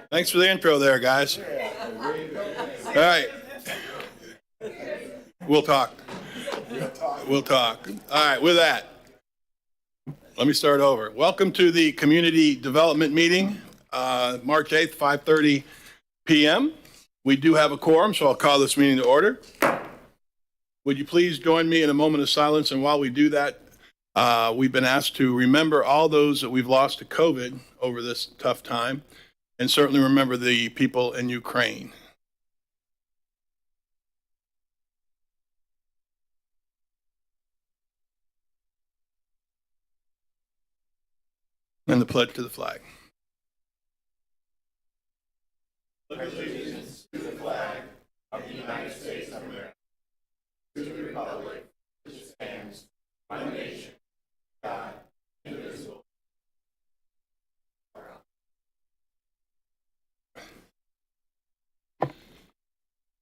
Thanks for the intro there, guys. All right. We'll talk. We'll talk. All right, with that, let me start over. Welcome to the Community Development Meeting, March 8th, 5:30 p.m. We do have a quorum, so I'll call this meeting to order. Would you please join me in a moment of silence? And while we do that, we've been asked to remember all those that we've lost to COVID over this tough time, and certainly remember the people in Ukraine. And the pledge to the flag. Pledge allegiance to the flag of the United States of America, to the republic which stands one nation, God, indivisible.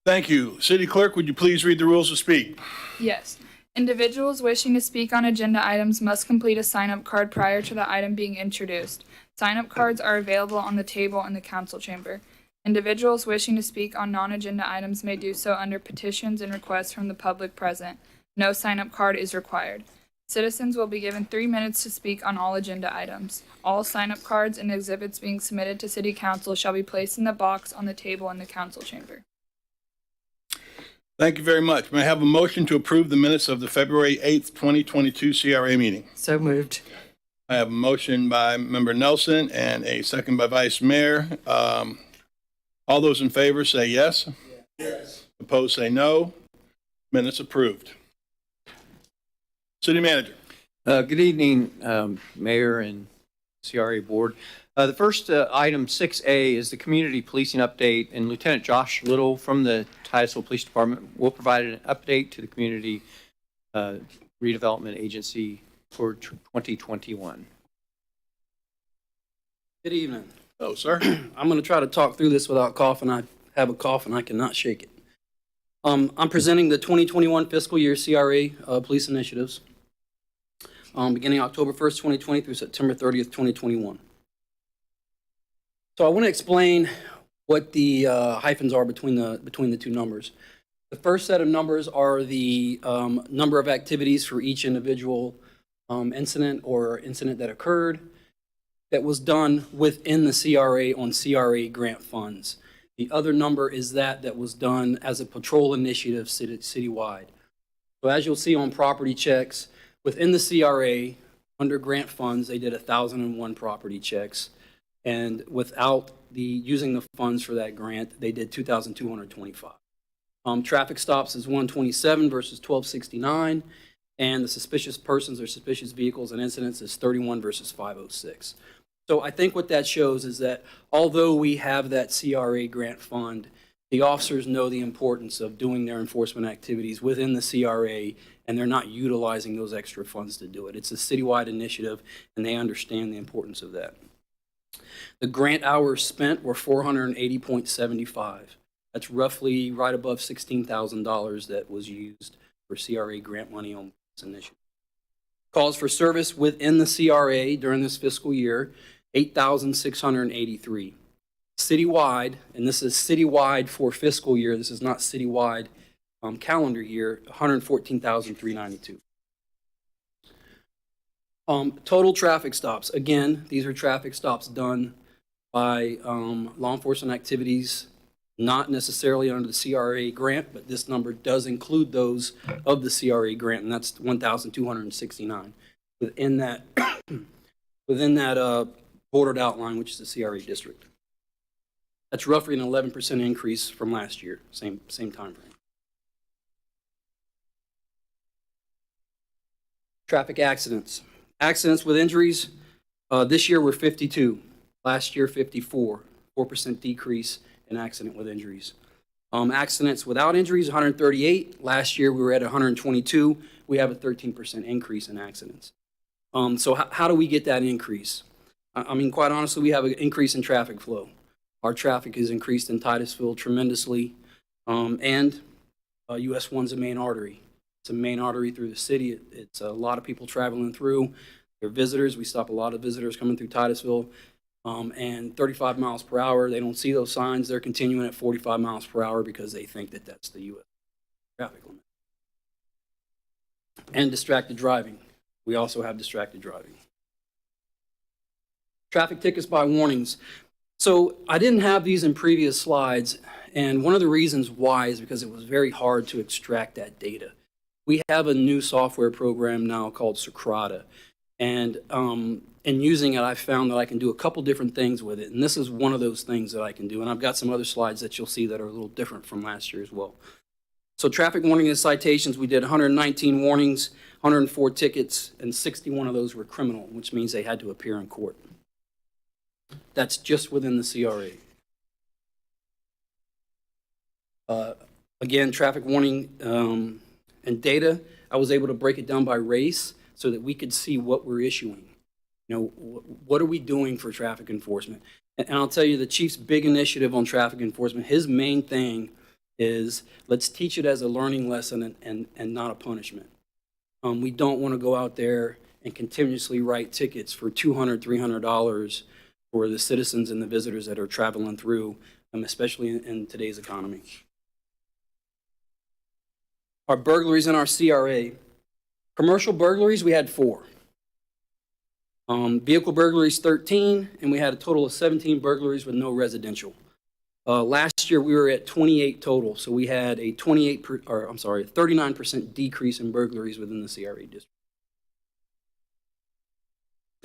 Thank you. City Clerk, would you please read the rules to speak? Yes. Individuals wishing to speak on agenda items must complete a sign-up card prior to the item being introduced. Sign-up cards are available on the table in the council chamber. Individuals wishing to speak on non-agenda items may do so under petitions and requests from the public present. No sign-up card is required. Citizens will be given 3 minutes to speak on all agenda items. All sign-up cards and exhibits being submitted to City Council shall be placed in the box on the table in the council chamber. Thank you very much. May I have a motion to approve the minutes of the February 8th, 2022 CRA meeting? So moved. I have a motion by Member Nelson and a second by Vice Mayor. All those in favor say yes. Yes. Opposed say no. Minutes approved. City Manager. Good evening, Mayor and CRA Board. The first item, 6A, is the community policing update, and Lieutenant Josh Little from the Titusville Police Department will provide an update to the Community Redevelopment Agency for 2021. Good evening. Oh, sir. I'm going to try to talk through this without coughing. I have a cough and I cannot shake it. I'm presenting the 2021 fiscal year CRA police initiatives beginning October 1st, 2020 through September 30th, 2021. So I want to explain what the hyphens are between the two numbers. The first set of numbers are the number of activities for each individual incident or incident that occurred that was done within the CRA on CRA grant funds. The other number is that was done as a patrol initiative citywide. So as you'll see on property checks, within the CRA, under grant funds, they did 1,001 property checks. And without using the funds for that grant, they did 2,225. Traffic stops is 127 versus 1269. And the suspicious persons or suspicious vehicles and incidents is 31 versus 506. So I think what that shows is that although we have that CRA grant fund, the officers know the importance of doing their enforcement activities within the CRA, and they're not utilizing those extra funds to do it. It's a citywide initiative, and they understand the importance of that. The grant hours spent were 480.75. That's roughly right above $16,000 that was used for CRA grant money on this initiative. Calls for service within the CRA during this fiscal year, 8,683. Citywide, and this is citywide for fiscal year, this is not citywide calendar year, 114,392. Total traffic stops. Again, these are traffic stops done by law enforcement activities, not necessarily under the CRA grant, but this number does include those of the CRA grant, and that's 1,269 within that bordered outline, which is the CRA district. That's roughly an 11% increase from last year, same time frame. Traffic accidents. Accidents with injuries, this year were 52. Last year, 54. 4% decrease in accident with injuries. Accidents without injuries, 138. Last year, we were at 122. We have a 13% increase in accidents. So how do we get that increase? I mean, quite honestly, we have an increase in traffic flow. Our traffic has increased in Titusville tremendously, and US 1's a main artery. It's a main artery through the city. It's a lot of people traveling through. They're visitors. We stop a lot of visitors coming through Titusville. And 35 miles per hour, they don't see those signs. They're continuing at 45 miles per hour because they think that that's the U.S. traffic limit. And distracted driving. We also have distracted driving. Traffic tickets by warnings. So I didn't have these in previous slides, and one of the reasons why is because it was very hard to extract that data. We have a new software program now called Socrata, and in using it, I found that I can do a couple different things with it, and this is one of those things that I can do, and I've got some other slides that you'll see that are a little different from last year as well. So traffic warning and citations, we did 119 warnings, 104 tickets, and 61 of those were criminal, which means they had to appear in court. That's just within the CRA. Again, traffic warning and data, I was able to break it down by race so that we could see what we're issuing. You know, what are we doing for traffic enforcement? And I'll tell you, the chief's big initiative on traffic enforcement, his main thing is let's teach it as a learning lesson and not a punishment. We don't want to go out there and continuously write tickets for $200, $300 for the citizens and the visitors that are traveling through, especially in today's economy. Our burglaries in our CRA. Commercial burglaries, we had 4. Vehicle burglaries, 13, and we had a total of 17 burglaries with no residential. Last year, we were at 28 total, so we had a 39% decrease in burglaries within the CRA district.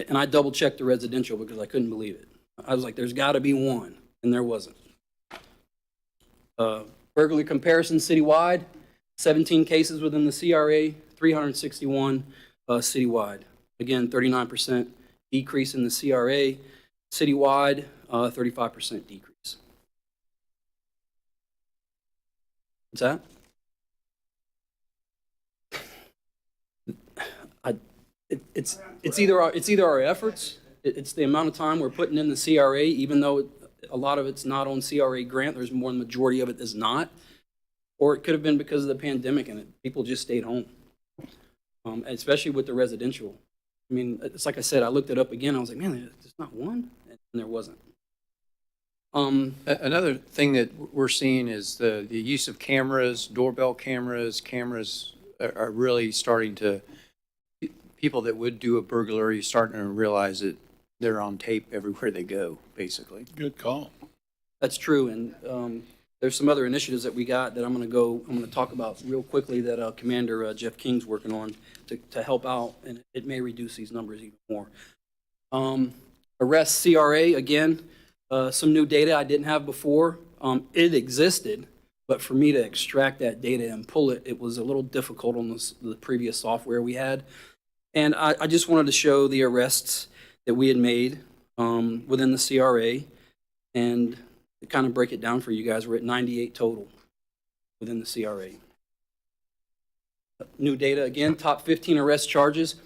And I double-checked the residential because I couldn't believe it. I was like, there's got to be one, and there wasn't. Burglary comparison citywide, 17 cases within the CRA, 361 citywide. Again, 39% decrease in the CRA. Citywide, 35% decrease. What's that? It's either our efforts, it's the amount of time we're putting in the CRA, even though a lot of it's not on CRA grant, there's more than the majority of it is not. Or it could have been because of the pandemic and people just stayed home, especially with the residential. I mean, it's like I said, I looked it up again, I was like, man, there's not one, and there wasn't. Another thing that we're seeing is the use of cameras, doorbell cameras. Cameras are really starting to, people that would do a burglary starting to realize that they're on tape everywhere they go, basically. Good call. That's true, and there's some other initiatives that we got that I'm going to talk about real quickly that Commander Jeff King's working on to help out, and it may reduce these numbers even more. Arrest CRA, again, some new data I didn't have before. It existed, but for me to extract that data and pull it, it was a little difficult on the previous software we had. And I just wanted to show the arrests that we had made within the CRA, and to kind of break it down for you guys, we're at 98 total within the CRA. New data, again, top 15 arrest charges.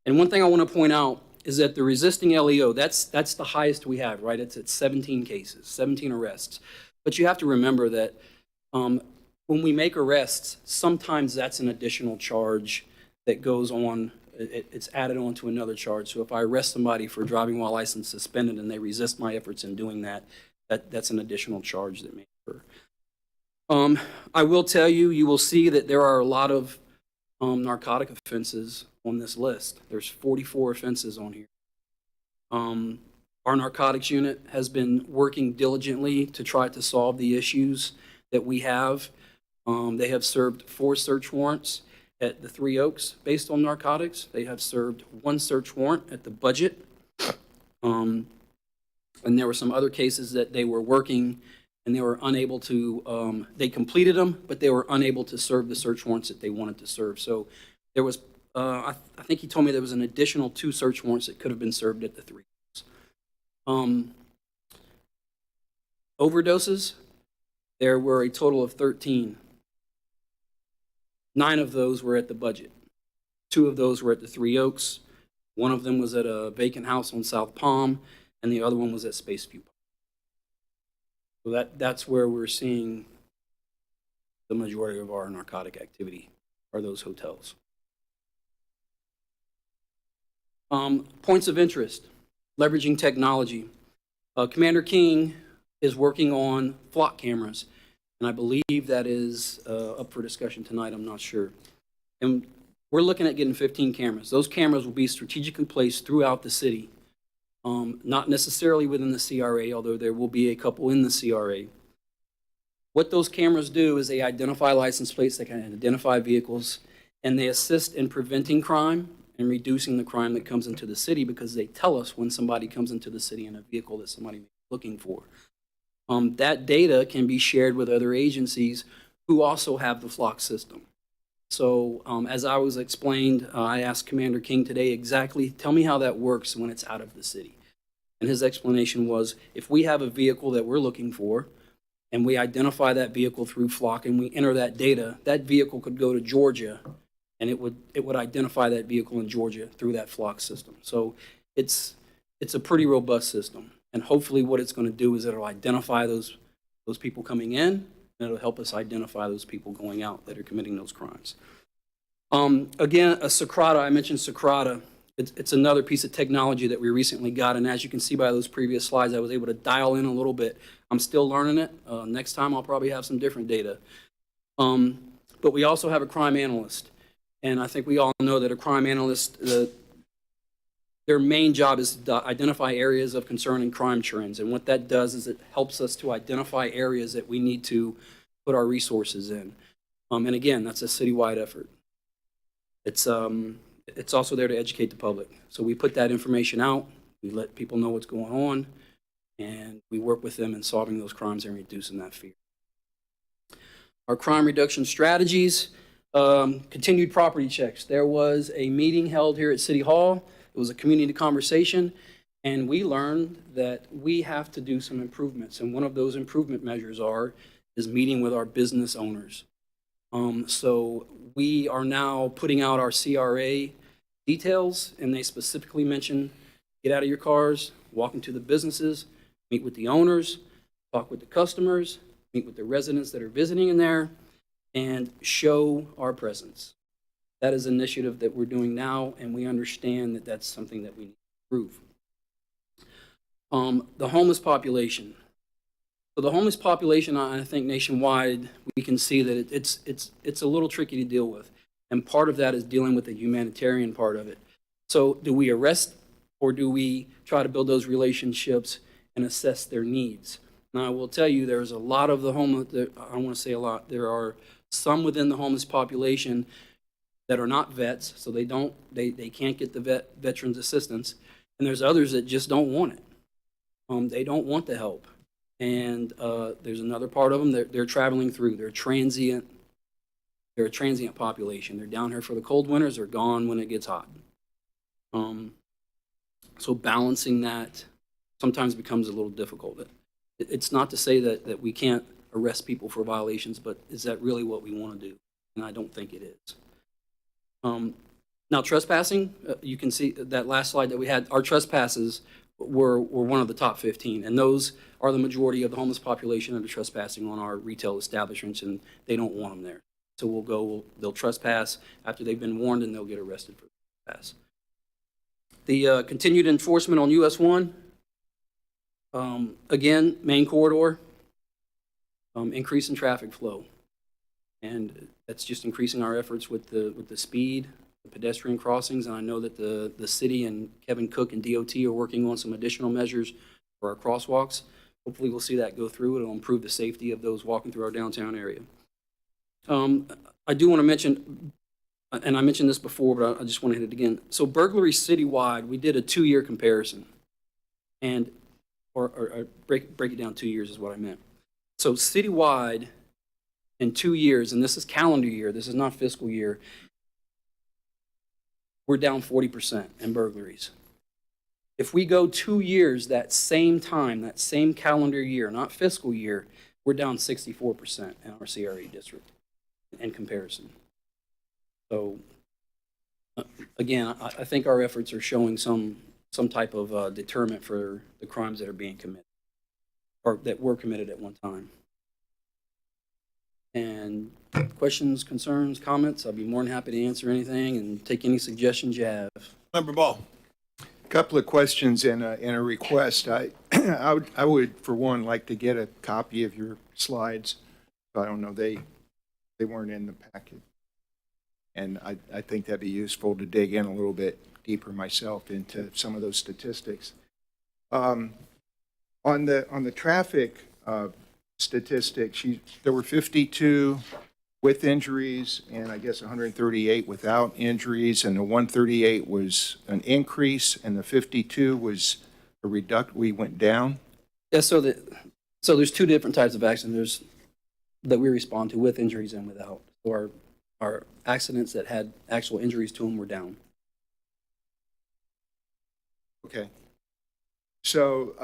And one thing I want to point out is that the resisting LEO, that's the highest we have, right? It's at 17 cases, 17 arrests. But you have to remember that when we make arrests, sometimes that's an additional charge that goes on. It's added on to another charge. So if I arrest somebody for driving while license suspended and they resist my efforts in doing that, that's an additional charge that may occur. I will tell you, you will see that there are a lot of narcotic offenses on this list. There's 44 offenses on here. Our narcotics unit has been working diligently to try to solve the issues that we have. They have served 4 search warrants at the Three Oaks based on narcotics. They have served 1 search warrant at the Budget. And there were some other cases that they were working and they were unable to, they completed them, but they were unable to serve the search warrants that they wanted to serve. So there was, I think he told me there was an additional 2 search warrants that could have been served at the Three Oaks. Overdoses, there were a total of 13. 9 of those were at the Budget. 2 of those were at the Three Oaks. 1 of them was at a vacant house on South Palm, and the other one was at Spaceview. So that's where we're seeing the majority of our narcotic activity, are those hotels. Points of interest, leveraging technology. Commander King is working on flock cameras, and I believe that is up for discussion tonight. I'm not sure. And we're looking at getting 15 cameras. Those cameras will be strategically placed throughout the city, not necessarily within the CRA, although there will be a couple in the CRA. What those cameras do is they identify license plates, they can identify vehicles, and they assist in preventing crime and reducing the crime that comes into the city because they tell us when somebody comes into the city in a vehicle that somebody may be looking for. That data can be shared with other agencies who also have the flock system. So as I was explained, I asked Commander King today exactly, tell me how that works when it's out of the city. And his explanation was, if we have a vehicle that we're looking for, and we identify that vehicle through flock and we enter that data, that vehicle could go to Georgia, and it would identify that vehicle in Georgia through that flock system. So it's a pretty robust system. And hopefully what it's going to do is it'll identify those people coming in, and it'll help us identify those people going out that are committing those crimes. Again, a Socrata, I mentioned Socrata. It's another piece of technology that we recently got, and as you can see by those previous slides, I was able to dial in a little bit. I'm still learning it. Next time I'll probably have some different data. But we also have a crime analyst, and I think we all know that a crime analyst, their main job is to identify areas of concern and crime trends, and what that does is it helps us to identify areas that we need to put our resources in. And again, that's a citywide effort. It's also there to educate the public. So we put that information out, we let people know what's going on, and we work with them in solving those crimes and reducing that fear. Our crime reduction strategies, continued property checks. There was a meeting held here at City Hall. It was a community conversation, and we learned that we have to do some improvements, and one of those improvement measures is meeting with our business owners. So we are now putting out our CRA details, and they specifically mention, get out of your cars, walk into the businesses, meet with the owners, talk with the customers, meet with the residents that are visiting in there, and show our presence. That is an initiative that we're doing now, and we understand that that's something that we need to improve. The homeless population. So the homeless population, I think nationwide, we can see that it's a little tricky to deal with. And part of that is dealing with the humanitarian part of it. So do we arrest, or do we try to build those relationships and assess their needs? Now, I will tell you, there's a lot of the homeless, I don't want to say a lot, there are some within the homeless population that are not vets, so they can't get the veterans assistance, and there's others that just don't want it. They don't want the help. And there's another part of them, they're traveling through, they're a transient population. They're down here for the cold winters, they're gone when it gets hot. So balancing that sometimes becomes a little difficult. It's not to say that we can't arrest people for violations, but is that really what we want to do? And I don't think it is. Now, trespassing, you can see that last slide that we had, our trespasses were one of the top 15, and those are the majority of the homeless population that are trespassing on our retail establishments, and they don't want them there. So they'll trespass after they've been warned, and they'll get arrested for trespass. The continued enforcement on US 1, again, main corridor, increase in traffic flow. And that's just increasing our efforts with the speed, the pedestrian crossings, and I know that the city and Kevin Cook and DOT are working on some additional measures for our crosswalks. Hopefully we'll see that go through. It'll improve the safety of those walking through our downtown area. I do want to mention, and I mentioned this before, but I just want to hit it again. So burglary citywide, we did a 2-year comparison, and or break it down 2 years is what I meant. So citywide in 2 years, and this is calendar year, this is not fiscal year, we're down 40% in burglaries. If we go 2 years that same time, that same calendar year, not fiscal year, we're down 64% in our CRE district in comparison. So again, I think our efforts are showing some type of deterrent for the crimes that are being committed, or that were committed at one time. And questions, concerns, comments, I'll be more than happy to answer anything and take any suggestions you have. Member Ball. Couple of questions and a request. I would, for one, like to get a copy of your slides. I don't know, they weren't in the packet. And I think that'd be useful to dig in a little bit deeper myself into some of those statistics. On the traffic statistics, there were 52 with injuries and I guess 138 without injuries, and the 138 was an increase and the 52 was a we went down. Yeah, so there's two different types of accidents that we respond to, with injuries and without. So our accidents that had actual injuries to them were down. Okay. So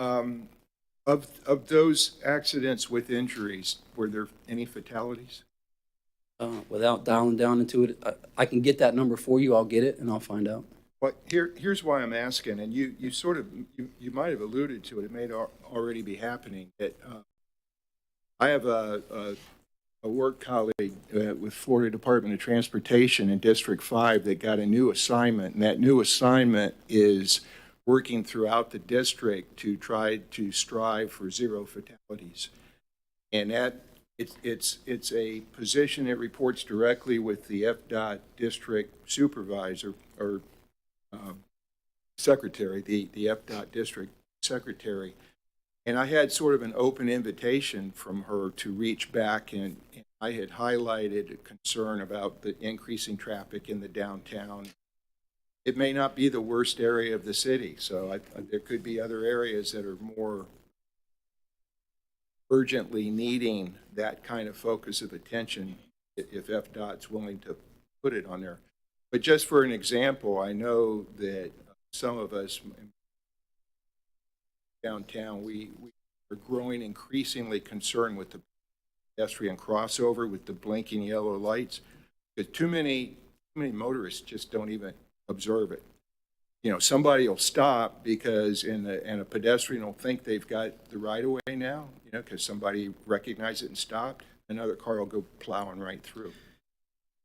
of those accidents with injuries, were there any fatalities? Without dialing down into it, I can get that number for you. I'll get it and I'll find out. Well, here's why I'm asking, and you sort of, you might have alluded to it. It may already be happening. That I have a work colleague with Florida Department of Transportation in District 5 that got a new assignment, and that new assignment is working throughout the district to try to strive for 0 fatalities. And that it's a position that reports directly with the FDOT district supervisor or secretary, the FDOT district secretary. And I had sort of an open invitation from her to reach back, and I had highlighted a concern about the increasing traffic in the downtown. It may not be the worst area of the city, so there could be other areas that are more urgently needing that kind of focus of attention if FDOT's willing to put it on there. But just for an example, I know that some of us downtown, we are growing increasingly concerned with the pedestrian crossover with the blinking yellow lights, because too many motorists just don't even observe it. You know, somebody will stop because, and a pedestrian will think they've got the right of way now, you know, because somebody recognized it and stopped. Another car will go plowing right through.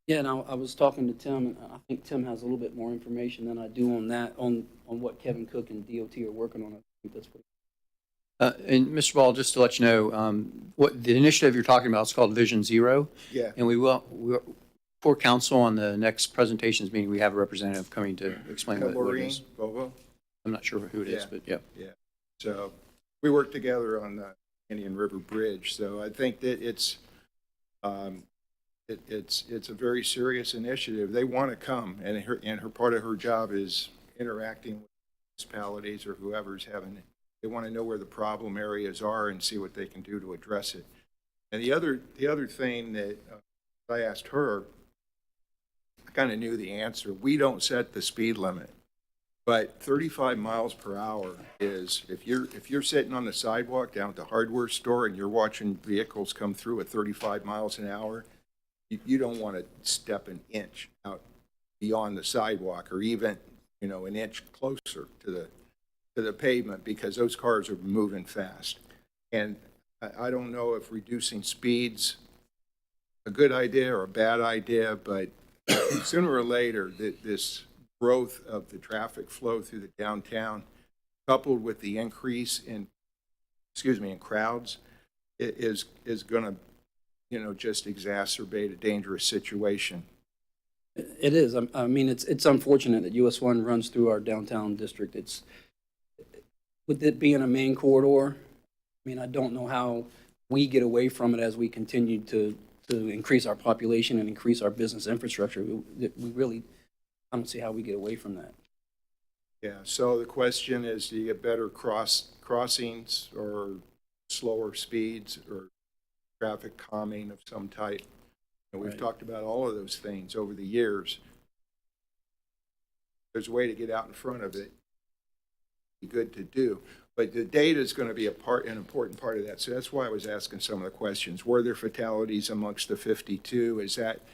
Yeah, and I was talking to Tim, and I think Tim has a little bit more information than I do on that, on what Kevin Cook and DOT are working on. I think that's what. And Mr. Ball, just to let you know, what the initiative you're talking about is called Vision Zero. Yeah. And for council on the next presentations meeting, we have a representative coming to explain what it Lorraine is. Bovo. I'm not sure who it is, but yeah. Yeah. So we work together on the Indian River Bridge. So I think that it's a very serious initiative. They want to come, and her part of her job is interacting with municipalities or whoever's having it. They want to know where the problem areas are and see what they can do to address it. And the other thing that I asked her, I kind of knew the answer. We don't set the speed limit, but 35 miles per hour is, if you're sitting on the sidewalk down at the hardware store and you're watching vehicles come through at 35 miles an hour, you don't want to step an inch out beyond the sidewalk, or even, you know, an inch closer to the pavement, because those cars are moving fast. And I don't know if reducing speeds a good idea or a bad idea, but sooner or later, this growth of the traffic flow through the downtown, coupled with the increase in crowds, is going to, you know, just exacerbate a dangerous situation. It is. I mean, it's unfortunate that US 1 runs through our downtown district. It's, with it being a main corridor, I mean, I don't know how we get away from it as we continue to increase our population and increase our business infrastructure. We really, I don't see how we get away from that. Yeah, so the question is, do you get better crossings or slower speeds or traffic calming of some type? And we've talked about all of those things over the years. There's a way to get out in front of it. Be good to do. But the data is going to be an important part of that. So that's why I was asking some of the questions. Were there fatalities amongst the 52?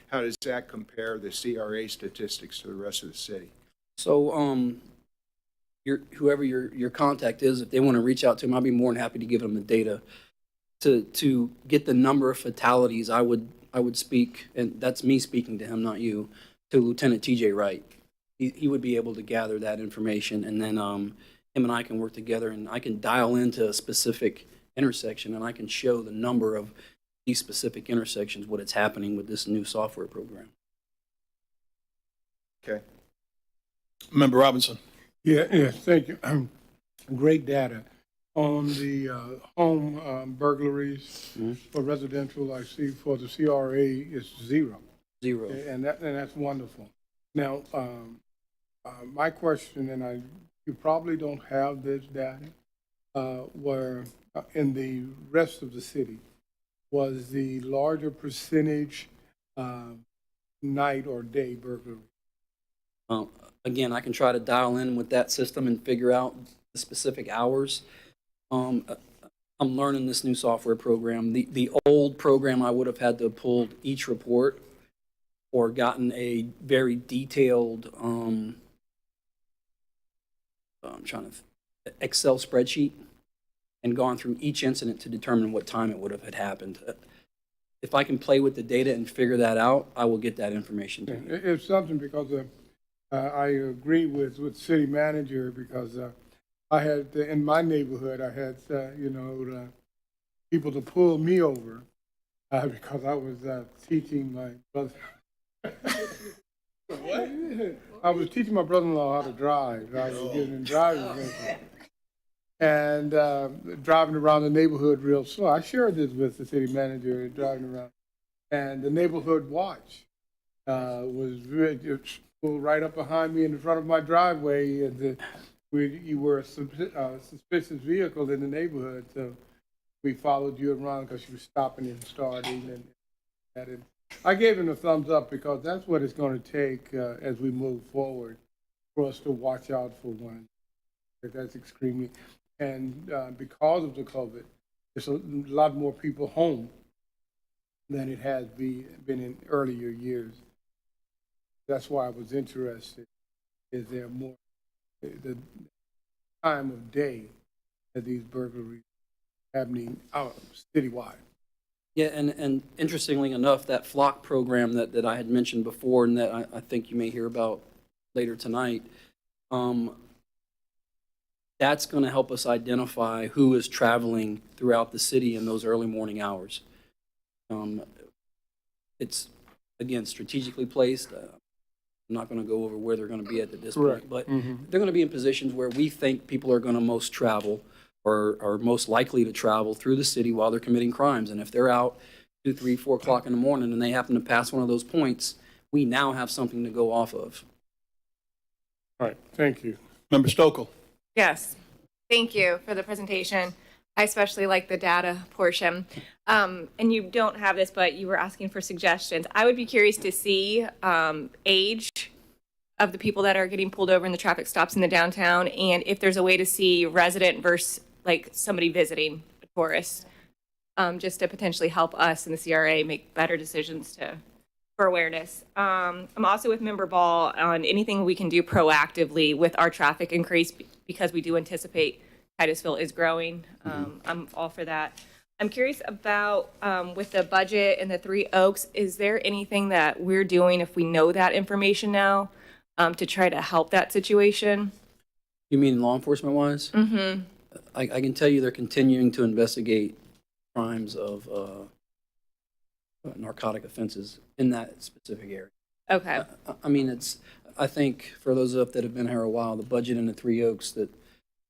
How does that compare the CRA statistics to the rest of the city? So, whoever your contact is, if they want to reach out to him, I'd be more than happy to give them the data. To get the number of fatalities, I would speak, and that's me speaking to him, not you, to Lieutenant TJ Wright. he would be able to gather that information, and then him and I can work together, and I can dial into a specific intersection, and I can show the number of these specific intersections, what it's happening with this new software program. Okay. Member Robinson. Yes, thank you. Great data. On the home burglaries for residential, I see for the CRA is 0. 0. And that's wonderful. Now, my question, and you probably don't have this data, where in the rest of the city, was the larger percentage night or day burglary? Again, I can try to dial in with that system and figure out the specific hours. I'm learning this new software program. The old program, I would have had to have pulled each report or gotten a very detailed Excel spreadsheet and gone through each incident to determine what time it would have had happened. If I can play with the data and figure that out, I will get that information to you. It's something because I agree with city manager because I had, in my neighborhood, I had, people to pull me over because I was teaching my brother. What? I was teaching my brother-in-law how to drive. I was getting in driving lessons. And driving around the neighborhood real slow. I shared this with the city manager, driving around. And the neighborhood watch was pulled right up behind me in the front of my driveway. And you were a suspicious vehicle in the neighborhood, so we followed you around because you were stopping and starting. And I gave him a thumbs up because that's what it's going to take as we move forward for us to watch out for one. That's extremely, and because of the COVID, there's a lot more people home than it has been in earlier years. That's why I was interested. Is there more? The time of day that these burglaries happening out citywide. Yeah, and interestingly enough, that flock program that I had mentioned before and that I think you may hear about later tonight, that's going to help us identify who is traveling throughout the city in those early morning hours. It's, again, strategically placed. I'm not going to go over where they're going to be at this point, but they're going to be in positions where we think people are going to most travel or are most likely to travel through the city while they're committing crimes. And if they're out 2, 3, 4 o'clock in the morning and they happen to pass one of those points, we now have something to go off of. All right, thank you. Member Stokel. Yes, thank you for the presentation. I especially like the data portion. And you don't have this, but you were asking for suggestions. I would be curious to see age of the people that are getting pulled over in the traffic stops in the downtown, and if there's a way to see resident versus like somebody visiting a tourist, just to potentially help us in the CRA make better decisions for awareness. I'm also with Member Ball on anything we can do proactively with our traffic increase because we do anticipate Titusville is growing. I'm all for that. I'm curious about with the budget and the 3 Oaks, is there anything that we're doing if we know that information now to try to help that situation? You mean law enforcement wise? Mm-hmm. I can tell you they're continuing to investigate crimes of narcotic offenses in that specific area. Okay. I mean, I think for those of us that have been here a while, the budget in the 3 Oaks, that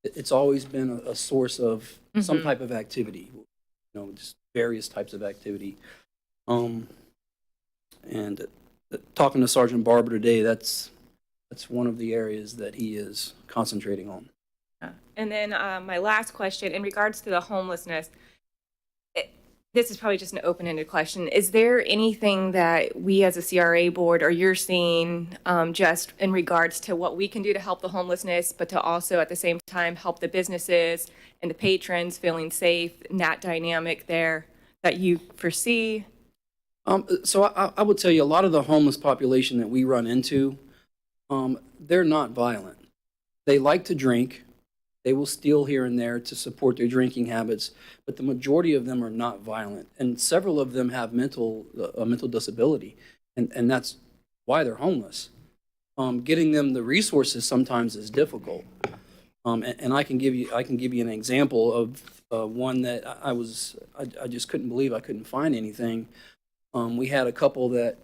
it's always been a source of some type of activity, just various types of activity. And talking to Sergeant Barber today, that's one of the areas that he is concentrating on. And then my last question in regards to the homelessness, this is probably just an open-ended question. Is there anything that we as a CRA board or you're seeing just in regards to what we can do to help the homelessness, but to also at the same time help the businesses and the patrons feeling safe and that dynamic there that you foresee? So I would tell you a lot of the homeless population that we run into, they're not violent. They like to drink. They will steal here and there to support their drinking habits, but the majority of them are not violent. And several of them have a mental disability, and that's why they're homeless. getting them the resources sometimes is difficult. And I can give you an example of one that I just couldn't believe I couldn't find anything. We had a couple that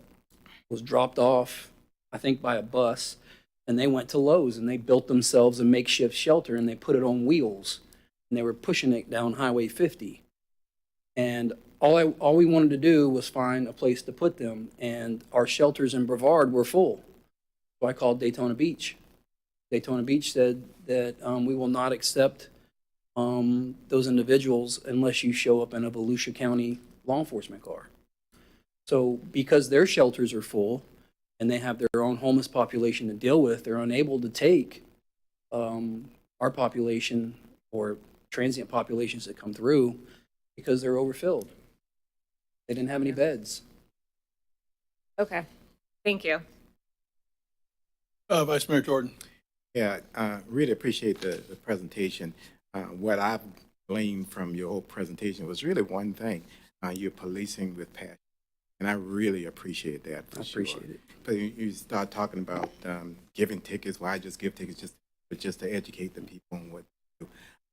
was dropped off, I think, by a bus, and they went to Lowe's and they built themselves a makeshift shelter and they put it on wheels and they were pushing it down Highway 50. And all we wanted to do was find a place to put them, and our shelters in Brevard were full. So I called Daytona Beach. Daytona Beach said that we will not accept those individuals unless you show up in a Volusia County law enforcement car. So because their shelters are full and they have their own homeless population to deal with, they're unable to take our population or transient populations that come through because they're overfilled. They didn't have any beds. Okay, thank you. Vice Mayor Jordan. Yeah, really appreciate the presentation. What I've gleaned from your whole presentation was really one thing. You're policing with passion. And I really appreciate that. I appreciate it. But you start talking about giving tickets. Why just give tickets? Just to educate the people on what to do.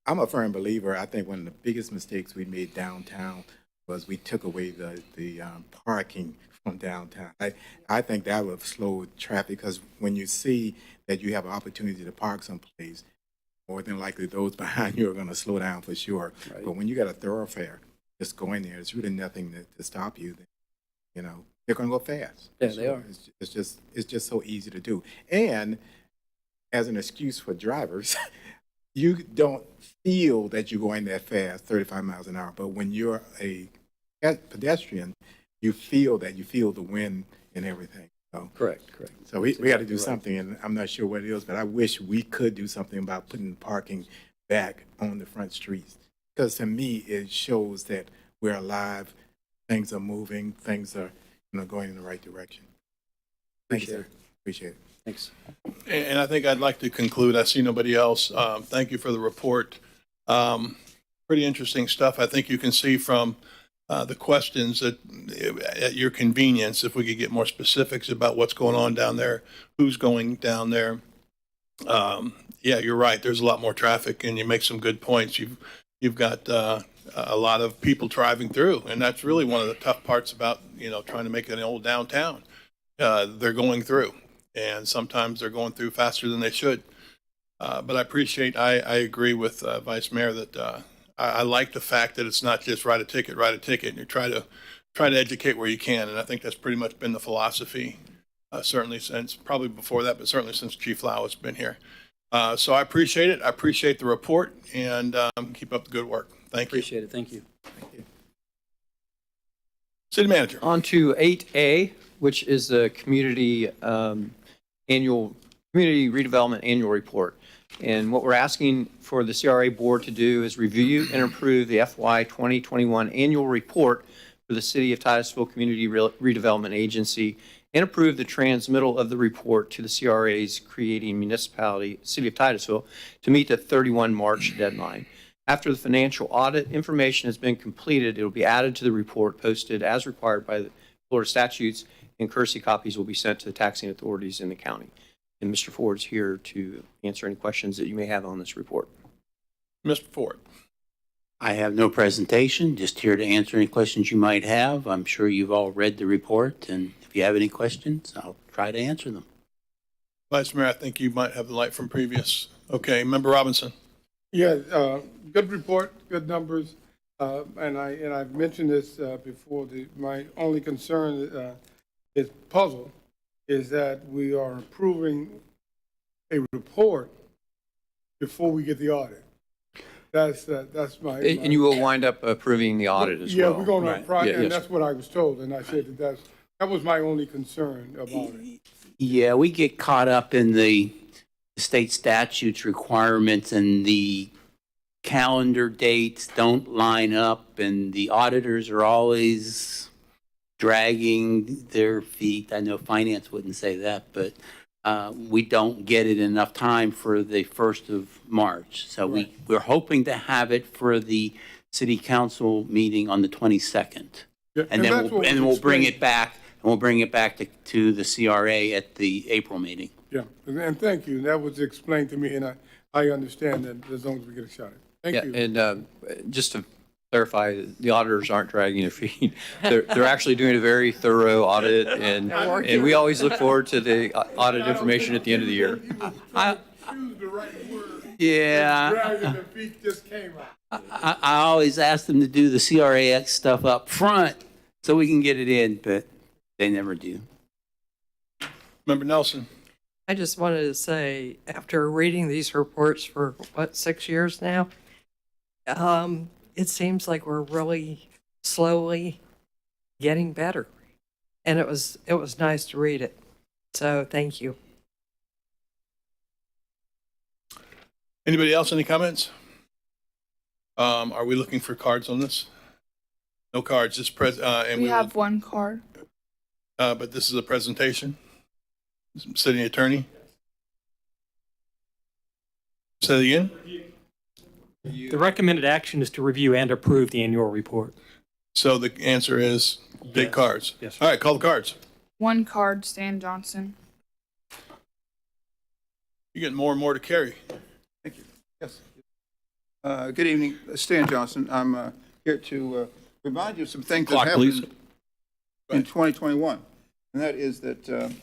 I'm a firm believer. I think one of the biggest mistakes we made downtown was we took away the parking from downtown. I think that would have slowed traffic, because when you see that you have an opportunity to park someplace, more than likely those behind you are going to slow down for sure. Right. But when you got a thoroughfare, just going there, there's really nothing to stop you. You know, they're going to go fast. Yeah, they are. It's just so easy to do. And as an excuse for drivers, you don't feel that you're going that fast, 35 miles an hour. But when you're a pedestrian, you feel the wind and everything. So, Correct. so we got to exactly do right. something, and I'm not sure what it is, but I wish we could do something about putting parking back on the front streets. Because to me, it shows that we're alive, things are moving, things are going in the right direction. Thank you, sir. Appreciate it. Thanks. And I think I'd like to conclude. I see nobody else. Thank you for the report. Pretty interesting stuff. I think you can see from the questions that at your convenience, if we could get more specifics about what's going on down there, who's going down there. Yeah, you're right. There's a lot more traffic, and you make some good points. You've got a lot of people driving through, and that's really one of the tough parts about trying to make an old downtown. They're going through, and sometimes they're going through faster than they should. But I agree with Vice Mayor that I like the fact that it's not just write a ticket, and you try to educate where you can. And I think that's pretty much been the philosophy, certainly since probably before that, but certainly since Chief Lau has been here. So I appreciate it. I appreciate the report, and keep up the good work. Thank you. Appreciate it. Thank you. City Manager. On to 8A, which is the community redevelopment annual report. And what we're asking for the CRA board to do is review and approve the FY 2021 annual report for the City of Titusville Community Redevelopment Agency, and approve the transmittal of the report to the CRA's creating municipality, City of Titusville, to meet the 31 March deadline. After the financial audit information has been completed, it will be added to the report, posted as required by the Florida statutes, and courtesy copies will be sent to the taxing authorities in the county. And Mr. Ford's here to answer any questions that you may have on this report. Mr. Ford. I have no presentation, just here to answer any questions you might have. I'm sure you've all read the report, and if you have any questions, I'll try to answer them. Vice Mayor, I think you might have the light from previous. Okay, Member Robinson. Yeah, good report, good numbers. And I've mentioned this before. My only concern is puzzle is that we are approving a report before we get the audit. That's my. And you will wind up approving the audit as well. Yeah, we're going to, Right. and that's what I was told, and I said that was my only concern about it. Yeah, we get caught up in the state statutes requirements, and the calendar dates don't line up, and the auditors are always dragging their feet. I know finance wouldn't say that, but we don't get it enough time for the 1st of March. So Right. we're hoping to have it for the city council meeting on the 22nd. Yeah, And then that's what was we'll bring explained. it back, to the CRA at the April meeting. Yeah, and thank you. That was explained to me, and I understand that as long as we get a shot at it. Thank you. And just to clarify, the auditors aren't dragging their feet. They're actually doing a very thorough audit, and we always look forward to the audit information at the end of the year. Choose the right word. Yeah. Dragging the feet just came out. I always ask them to do the CRAX stuff up front so we can get it in, but they never do. Member Nelson? I just wanted to say, after reading these reports for, 6 years now, it seems like we're really slowly getting better. And it was nice to read it. So thank you. Anybody else, any comments? Are we looking for cards on this? No cards, just and We will- have one card. but this is a presentation. City Attorney? Say it again? The recommended action is to review and approve the annual report. So the answer is big Yes. cards. Yes. All right, call the cards. One card, Stan Johnson. You're getting more and more to carry. Yes. Good evening, Stan Johnson. I'm here to remind you of some things that Clock, please. happened in 2021. And that is that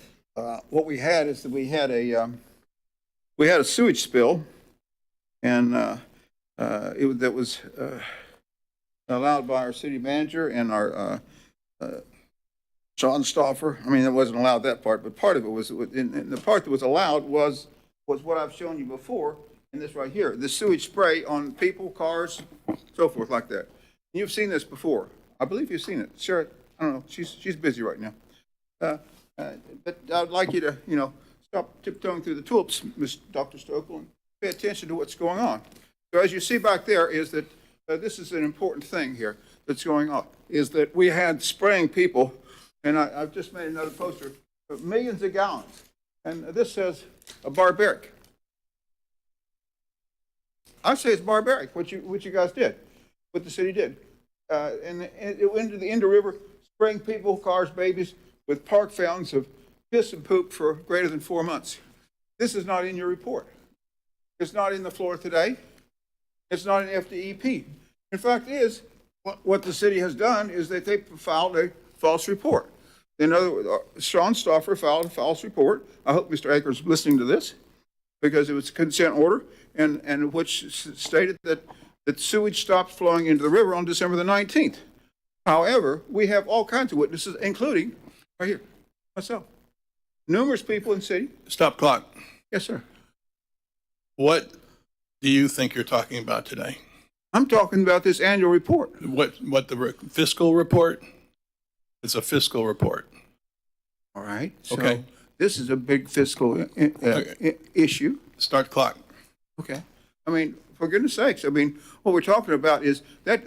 what we had is that we had a sewage spill, and that was allowed by our city manager and our John Stauffer. I mean, it wasn't allowed that part, but part of it was, and the part that was allowed was what I've shown you before. And this right here, the sewage spray on people, cars, so forth like that. You've seen this before. I believe you've seen it. Sarah, I don't know, she's busy right now. But I'd like you to, stop tiptoeing through the tulips, Ms. Dr. Stokel, and pay attention to what's going on. So as you see back there is that this is an important thing here that's going on, is that we had spraying people, and I've just made another poster, of millions of gallons. And this says barbaric. I say it's barbaric, what you guys did, what the city did. And it went into the river, spraying people, cars, babies, with park fountains of piss and poop for greater than 4 months. This is not in your report. It's not in the floor today. It's not in FDEP. In fact, what the city has done is that they filed a false report. In other words, Sean Stauffer filed a false report. I hope Mr. Akers is listening to this, because it was a consent order, and which stated that sewage stopped flowing into the river on December the 19th. However, we have all kinds of witnesses, including, right here, myself, numerous people in the city. Stop clock. Yes, sir. What do you think you're talking about today? I'm talking about this annual report. What the fiscal report? It's a fiscal report. All right. So Okay. this is a big fiscal issue. Start the clock. Okay. I mean, for goodness sakes, I mean, what we're talking about is that,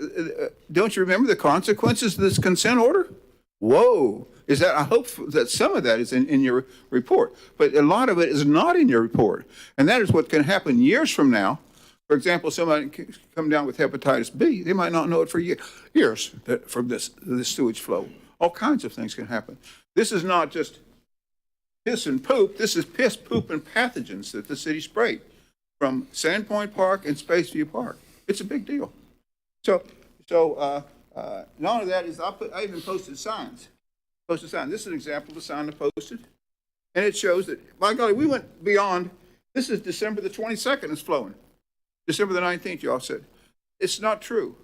don't you remember the consequences of this consent order? Whoa. I hope that some of that is in your report, but a lot of it is not in your report. And that is what can happen years from now. For example, somebody can come down with hepatitis B. They might not know it for years from this sewage flow. All kinds of things can happen. This is not just piss and poop. This is piss, poop, and pathogens that the city sprayed from Sandpoint Park and Spaceview Park. It's a big deal. So not only that is I even posted signs. This is an example of a sign I posted, and it shows that, by golly, we went beyond. This is December the 22nd. It's flowing. December the 19th. Y'all said it's not true.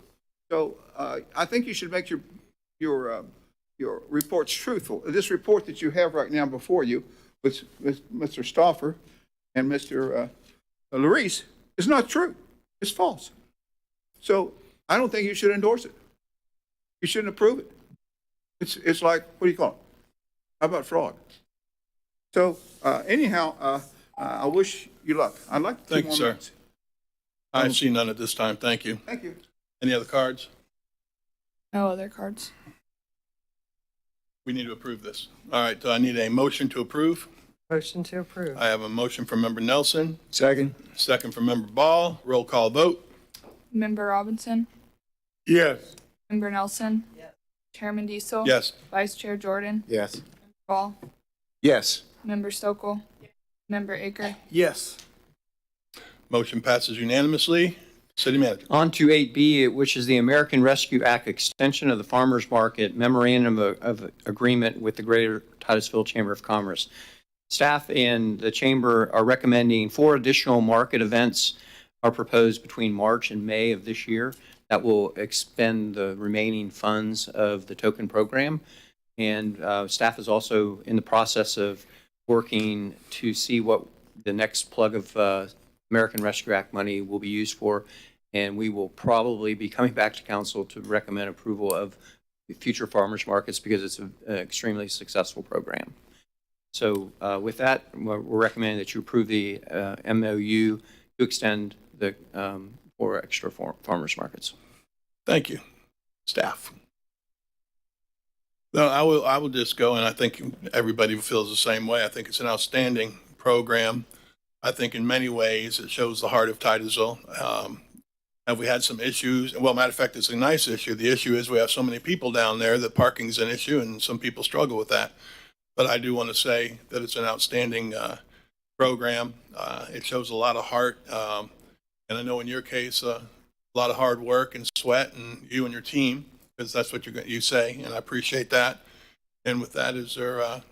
So I think you should make your reports truthful. This report that you have right now before you with Mr. Stauffer and Mr. Larice is not true. It's false. So I don't think you should endorse it. You shouldn't approve it. It's like, what do you call it? How about fraud? So anyhow, I wish you luck. I'd like to. Thank you, sir. I see none at this time. Thank you. Thank you. Any other cards? No other cards. We need to approve this. All right, I need a motion to approve. Motion to approve. I have a motion from Member Nelson, Second. second from Member Ball. Roll call vote. Member Robinson. Yes. Member Nelson. Yes. Chairman Diesel. Yes. Vice Chair Jordan. Yes. Ball. Yes. Member Stokel. Member Aker? Yes. Motion passes unanimously. City Manager. On to 8B, which is the American Rescue Act extension of the farmers market memorandum of agreement with the Greater Titusville Chamber of Commerce. Staff and the chamber are recommending 4 additional market events are proposed between March and May of this year that will expend the remaining funds of the token program. And staff is also in the process of working to see what the next plug of American Rescue Act money will be used for. And we will probably be coming back to council to recommend approval of future farmers markets because it's an extremely successful program. So with that, we're recommending that you approve the MOU to extend the 4 extra farmers markets. Thank you. Staff. No, I will just go, and I think everybody feels the same way. I think it's an outstanding program. I think in many ways it shows the heart of Titusville. Have we had some issues? Well, matter of fact, it's a nice issue. The issue is we have so many people down there that parking's an issue, and some people struggle with that. But I do want to say that it's an outstanding program. It shows a lot of heart, and I know in your case, a lot of hard work and sweat, and you and your team, because that's what you say, and I appreciate that. And with that, is there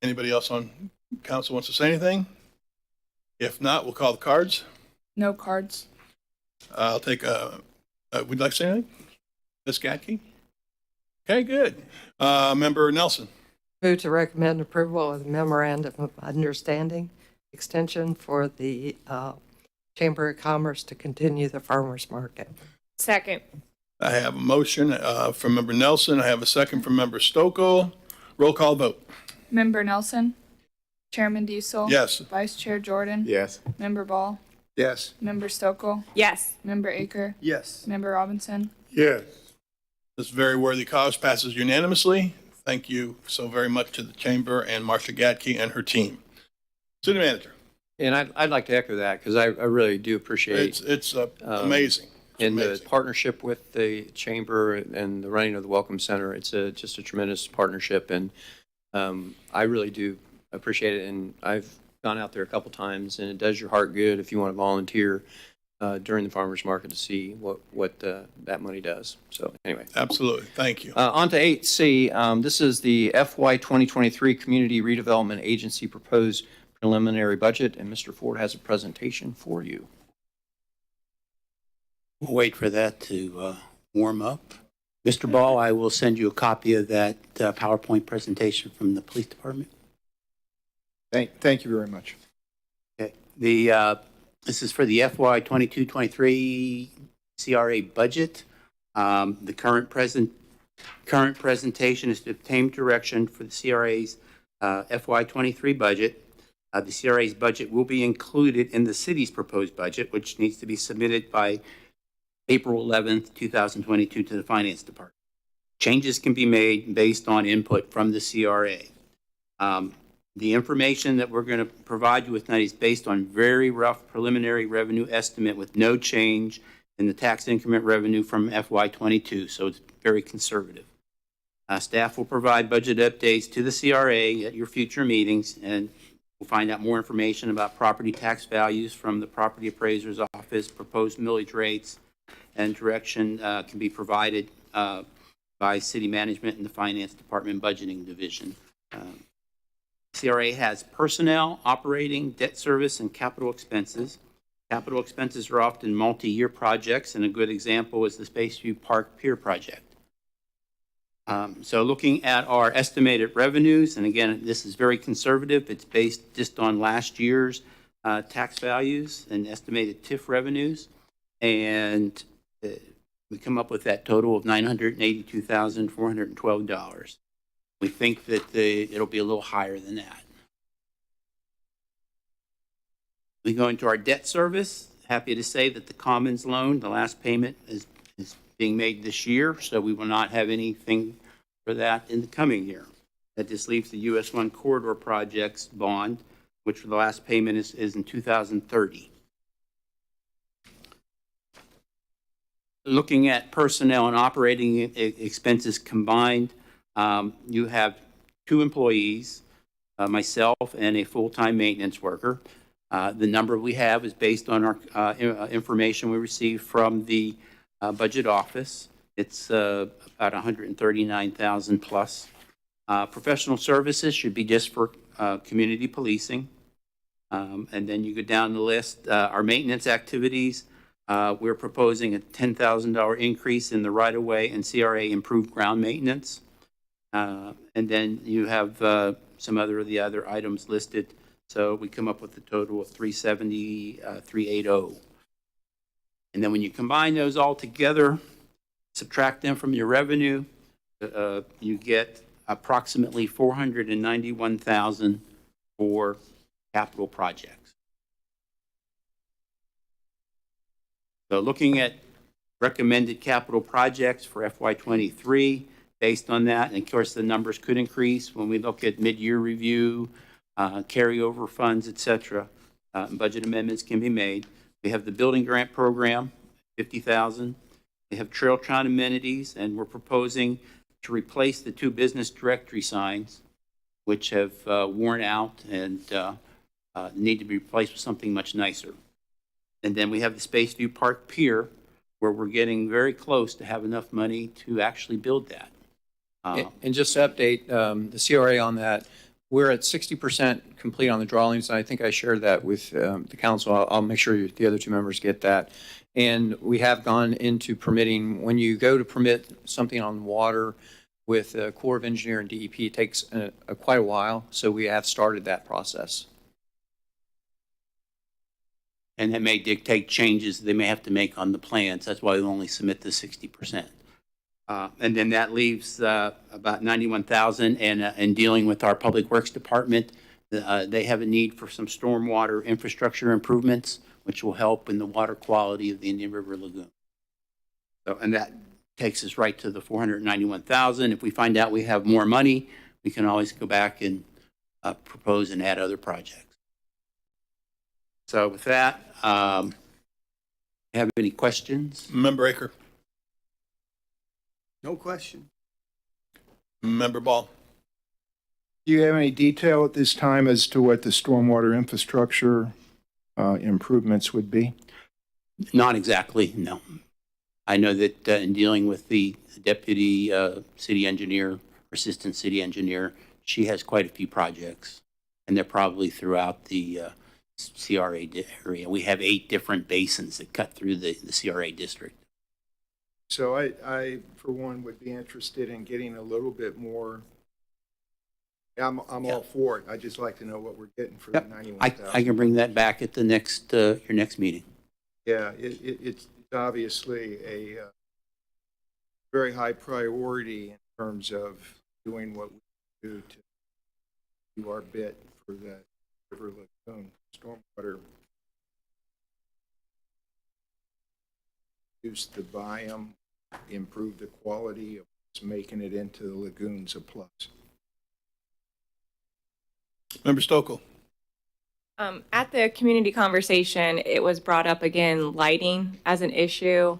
anybody else on council wants to say anything? If not, we'll call the cards. No cards. I'll take would you like to say anything? Ms. Gatke? Okay, good. Member Nelson? Move to recommend approval of the memorandum of understanding extension for the Chamber of Commerce to continue the farmers market. Second. I have a motion from Member Nelson. I have a second from Member Stokel. Roll call vote. Member Nelson? Chairman Diesel? Yes. Vice Chair Jordan? Yes. Member Ball? Yes. Member Stokel? Yes. Member Aker? Yes. Member Robinson? Yes. This very worthy cause passes unanimously. Thank you so very much to the Chamber and Marcia Gatke and her team. City Manager. And I'd like to echo that because I really do appreciate It's amazing. It's in the amazing. partnership with the chamber and the running of the Welcome Center. It's just a tremendous partnership, and I really do appreciate it. And I've gone out there a couple times, and it does your heart good if you want to volunteer during the farmers market to see what that money does. So anyway. Absolutely. Thank you. On to 8C. This is the FY 2023 Community Redevelopment Agency proposed preliminary budget, and Mr. Ford has a presentation for you. We'll wait for that to warm up. Mr. Ball, I will send you a copy of that PowerPoint presentation from the police department. Thank you very much. Okay. This is for the FY 22-23 CRA budget. The current presentation is to obtain direction for the CRA's FY 23 budget. The CRA's budget will be included in the city's proposed budget, which needs to be submitted by April 11th, 2022 to the Finance Department. Changes can be made based on input from the CRA. The information that we're going to provide you with tonight is based on very rough preliminary revenue estimate with no change in the tax increment revenue from FY22, so it's very conservative. Staff will provide budget updates to the CRA at your future meetings, and we'll find out more information about property tax values from the Property Appraiser's Office, proposed millage rates, and direction can be provided by City Management and the Finance Department Budgeting Division. CRA has personnel, operating, debt service, and capital expenses. Capital expenses are often multi-year projects, and a good example is the Spaceview Park Pier project. So looking at our estimated revenues, and again, this is very conservative. It's based just on last year's tax values and estimated TIF revenues. And we come up with that total of $982,412. We think that it'll be a little higher than that. We go into our debt service. Happy to say that the Commons loan, the last payment is being made this year, so we will not have anything for that in the coming year. That just leaves the US 1 corridor projects bond, which for the last payment is in 2030. Looking at personnel and operating expenses combined, you have 2 employees. myself and a full-time maintenance worker. The number we have is based on our information we received from the budget office. It's about 139,000 plus. Professional services should be just for community policing. And then you go down the list, our maintenance activities, we're proposing a $10,000 increase in the right-of-way and CRA improved ground maintenance. And then you have some the other items listed. So we come up with a total of 370, 380. And then when you combine those all together, subtract them from your revenue, you get approximately 491,000 for capital projects. So looking at recommended capital projects for FY23, based on that, and of course the numbers could increase when we look at mid-year review, carryover funds, etc. Budget amendments can be made. We have the building grant program, 50,000. We have trail town amenities, and we're proposing to replace the 2 business directory signs, which have worn out and need to be replaced with something much nicer. And then we have the Spaceview Park Pier, where we're getting very close to have enough money to actually build that. And just to update the CRA on that, we're at 60% complete on the drawings. I think I shared that with the council. I'll make sure the other 2 members get that. And we have gone into permitting. When you go to permit something on water with the Corps of Engineer and DEP, it takes quite a while. So we have started that process. And that may dictate changes they may have to make on the plans. That's why we only submit the 60%. And then that leaves about 91,000. And in dealing with our Public Works Department, they have a need for some stormwater infrastructure improvements, which will help in the water quality of the Indian River Lagoon. So, and that takes us right to the 491,000. If we find out we have more money, we can always go back and propose and add other projects. So with that, have any questions? Member Aker. No question. Member Ball. Do you have any detail at this time as to what the stormwater infrastructure improvements would be? Not exactly, no. I know that in dealing with the deputy city engineer, assistant city engineer, she has quite a few projects, and they're probably throughout the CRA area. We have 8 different basins that cut through the CRA district. So I, for one, would be interested in getting a little bit more. I'm all for it. I'd just like to know what we're getting for the 91,000. I can bring that back at the next your next meeting. Yeah, it's obviously a very high priority in terms of doing what we do to do our bit for the River Lagoon stormwater. Reduce the biome, improve the quality of what's making it into the lagoons a plus. Member Stokel. At the community conversation, it was brought up again, lighting as an issue.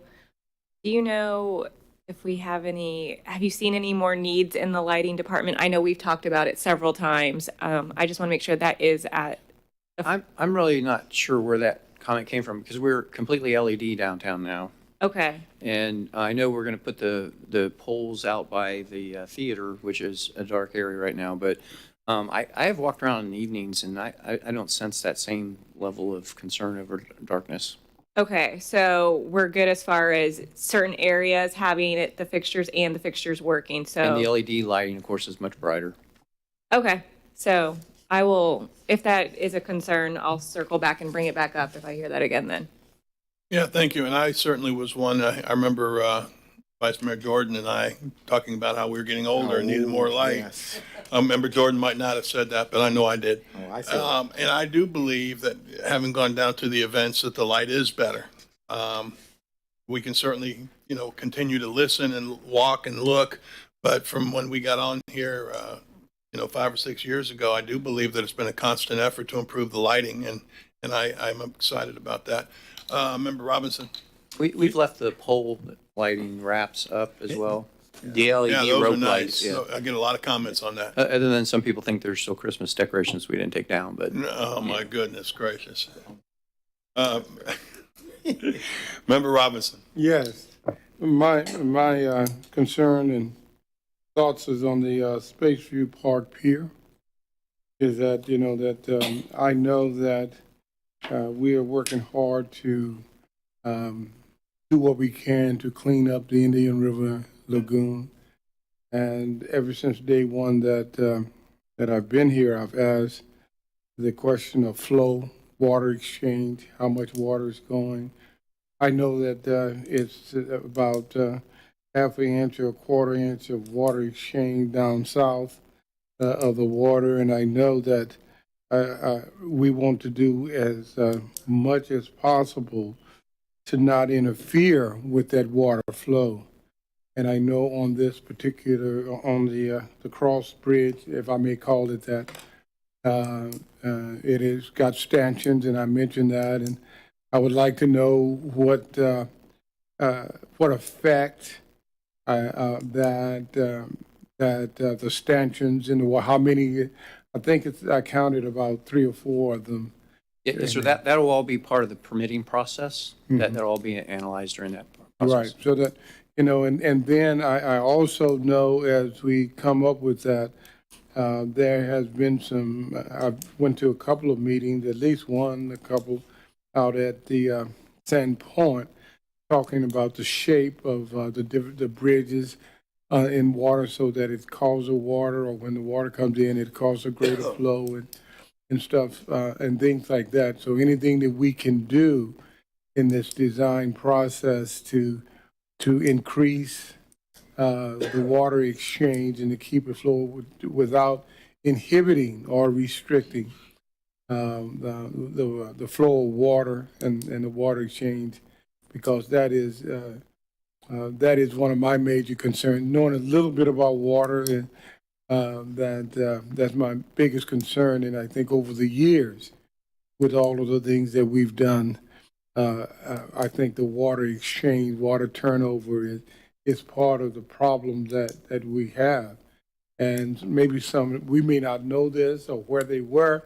Do you know if we have you seen any more needs in the lighting department? I know we've talked about it several times. I just want to make sure that is at. I'm really not sure where that comment came from because we're completely LED downtown now. Okay. And I know we're going to put the poles out by the theater, which is a dark area right now, but I have walked around in the evenings and I don't sense that same level of concern over darkness. Okay, so we're good as far as certain areas having the fixtures and the fixtures working. So And the LED lighting, of course, is much brighter. Okay, so I will, if that is a concern, I'll circle back and bring it back up if I hear that again then. Yeah, thank you. And I certainly was one. I remember Vice Mayor Jordan and I talking about how we were getting older and needed more light. Yes. Member Jordan might not have said that, but I know I did. Oh, I see. And I do believe that having gone down to the events, that the light is better. We can certainly, continue to listen and walk and look. But from when we got on here, 5 or 6 years ago, I do believe that it's been a constant effort to improve the lighting, and I'm excited about that. Member Robinson. We've left the pole lighting wraps up as well. The LED Yeah, those are rope nice. lights, yeah. I get a lot of comments on that. Other than some people think there's still Christmas decorations we didn't take down, but Oh, my goodness gracious. Member Robinson. Yes, my concern and thoughts is on the Space View Park Pier. Is that, I know that we are working hard to do what we can to clean up the Indian River Lagoon. And ever since day one that I've been here, I've asked the question of flow, water exchange, how much water is going. I know that it's about half an inch or a quarter inch of water exchange down south of the water, and I know that we want to do as much as possible to not interfere with that water flow. And I know on this particular, on the cross bridge, if I may call it that, it has got stanchions, and I mentioned that, and I would like to know what effect that the stanchions and how many. I think I counted about 3 or 4 of them. yeah, so that'll all be part of the permitting process. That'll all be analyzed during that process. Right, so that, and then I also know as we come up with that, there has been some, I went to a couple of meetings, at least a couple out at the Sand Point, talking about the shape of the bridges in water so that it causes water, or when the water comes in, it causes a greater flow and stuff, and things like that. So anything that we can do in this design process to increase the water exchange and to keep it flow without inhibiting or restricting the flow of water and the water exchange, because that is one of my major concerns. Knowing a little bit about water, that's my biggest concern. And I think over the years, with all of the things that we've done, I think the water exchange, water turnover is part of the problem that we have. And maybe we may not know this or where they were.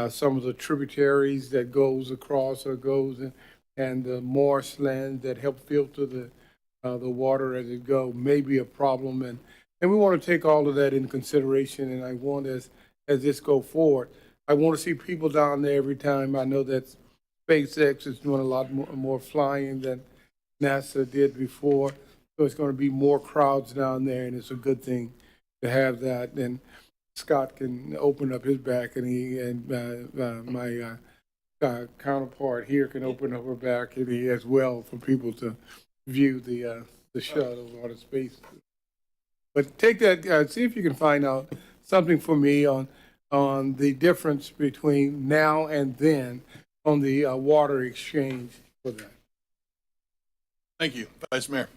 Some of the tributaries that goes across or goes and the marshlands that help filter the water as it goes may be a problem. And we want to take all of that into consideration. And I want, as this go forward, I want to see people down there every time. I know that SpaceX is doing a lot more flying than NASA did before. So it's going to be more crowds down there, and it's a good thing to have that. And Scott can open up his back, and my counterpart here can open up her back as well for people to view the shuttle or the space. But take that, see if you can find out something for me on the difference between now and then on the water exchange for that. Thank you, Vice Mayor.